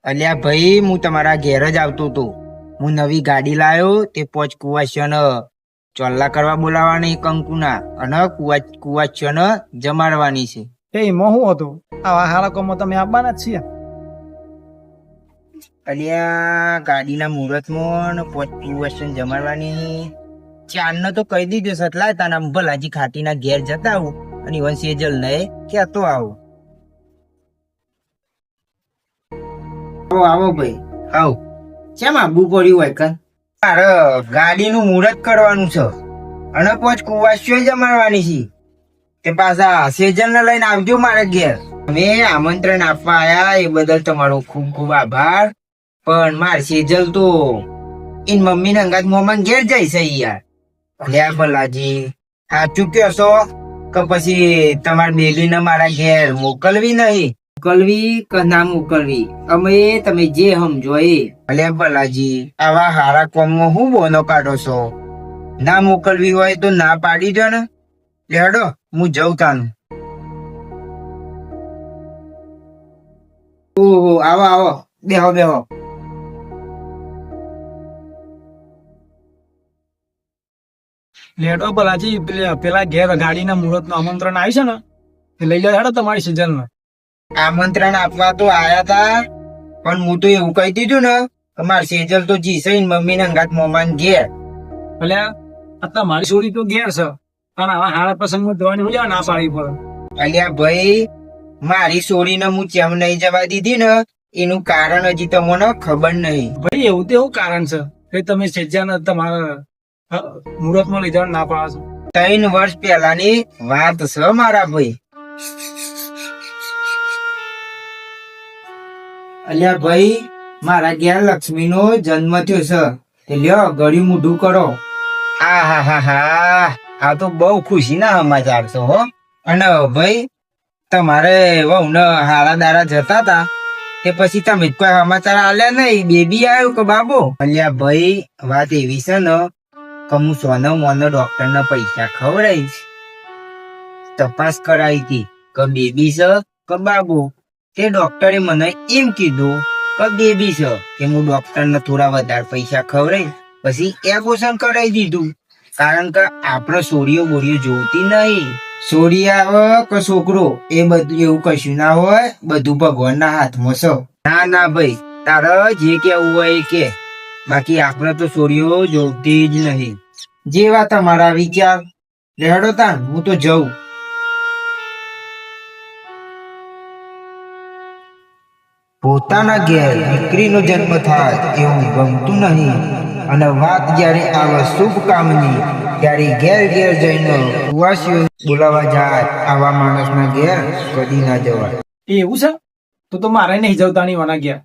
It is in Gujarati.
અલ્યા ભાઈ, હું તમારા ઘેર જ આવતો હતો. હું નવી ગાડી લાયો તે પોચ કુવાચ્યોન ચોલ્લા કરવા બોલાવવાની કંકુના અને કુવાચ્યોન જમાડવાની છે. એમાં શું હતું? આવા હારા કોમમાં તમે આવવાના જ છીએ. અલ્યા ગાડીના મુહૂર્તમાં ને પોચ કુવાચ્યોન જમાડવાની ચાંદને તો કહી દીધું સટલાય તાના ભલાજી ખાટીના ઘેર જતા આવું અને ઇવન સેજલ ને કહેતો આવું. આવો આવો ભાઈ આવો. કેમ આબુ પડ્યું હોય કન? મારે ગાડીનું મુહૂર્ત કરવાનું છે અને પોચ કુવાસીઓ જમાડવાની છે. તે પાછા સેજલ ને લઈને આવજો મારે ઘેર. અમે આમંત્રણ આપવા આયા એ બદલ તમારો ખૂબ ખૂબ આભાર. પણ માર સેજલ તો એન મમ્મી ને અંગાત મોમાં ઘેર જાય છે યાર. અલ્યા ભલાજી સાચું કયો છો કે પછી તમાર બેલીને મારા ઘેર મોકલવી નહીં? મોકલવી કે ના મોકલવી અમે તમે જે સમજો એ. અલ્યા ભલાજી આવા હારા કોમમાં હું બોનો કાઢો છો? ના મોકલવી હોય તો ના પાડી દો ને. લેડો હું જઉં તાનું. ઓહો આવો આવો બેહો બેહો. લેડો ભલાજી પેલા ઘેર ગાડીના મુહૂર્તનું આમંત્રણ આવ્યું છે ને એ લઈ લો હેડો તમારી સિઝનમાં. આમંત્રણ આપવા તો આયા તા પણ હું તો એવું કહી દીધું ને કે માર સેજલ તો જીસે મમ્મી ને અંગાત મોમાન ઘેર. એટલે અત્યારે મારી છોરી તો ઘેર છે પણ આવા હારા પ્રસંગમાં જવાની મજા ના પાડી પડે. અલ્યા ભાઈ મારી છોરીને હું ચેમ નહીં જવા દીધી ને એનું કારણ હજી તમને ખબર નહીં. ભાઈ એવું તો એવું કારણ છે કે તમે સેજાને તમારા મુહૂર્તમાં લઈ જવા ના પાડો છો. 3 વર્ષ પહેલાની વાત છે મારા ભાઈ. અલ્યા ભાઈ મારા ઘેર લક્ષ્મી નો જન્મ થયો છે તે લ્યો ગળ્યું મૂઢું કરો. આ હા હા હા આ તો બહુ ખુશી ના સમાચાર છે હો. અને ભાઈ તમારે વહુને હારા દારા જતા તા તે પછી તમે કોઈ સમાચાર આલ્યા નહીં? બેબી આવ્યું કે બાબો? અલ્યા ભાઈ વાત એવી છે ને કે હું સોનો મોનો ડોક્ટર ને પૈસા ખવડાવીશ. તપાસ કરાવી હતી કે બેબી છે કે બાબો. તે ડોક્ટરે મને એમ કીધું કે બેબી છે. કે હું ડોક્ટર ને થોડા વધારે પૈસા ખવડાવી પછી એબોર્શન કરાવી દીધું. કારણ કે આપણે સોરીઓ બોરીઓ જોતી નહીં. સોરી આવે કે છોકરો એ બધું એવું કશું ના હોય, બધું ભગવાનના હાથમાં છે. ના ના ભાઈ તારે જે કેવું હોય એ કે, બાકી આપણે તો સોરીઓ જોતી જ નહીં. જેવા તમારા વિચાર. રેડો તાન હું તો જઉં. પોતાના ઘેર દીકરીનો જન્મ થાય એવું ગમતું નહીં અને વાત જ્યારે આવે શુભ કામની ત્યારે ઘેર ઘેર જઈને કુવાસીઓ બોલાવા જાય. આવા માણસના ઘેર કદી ના જવાય. એવું છે તો મારે નહીં જવતાની વાના ગયા.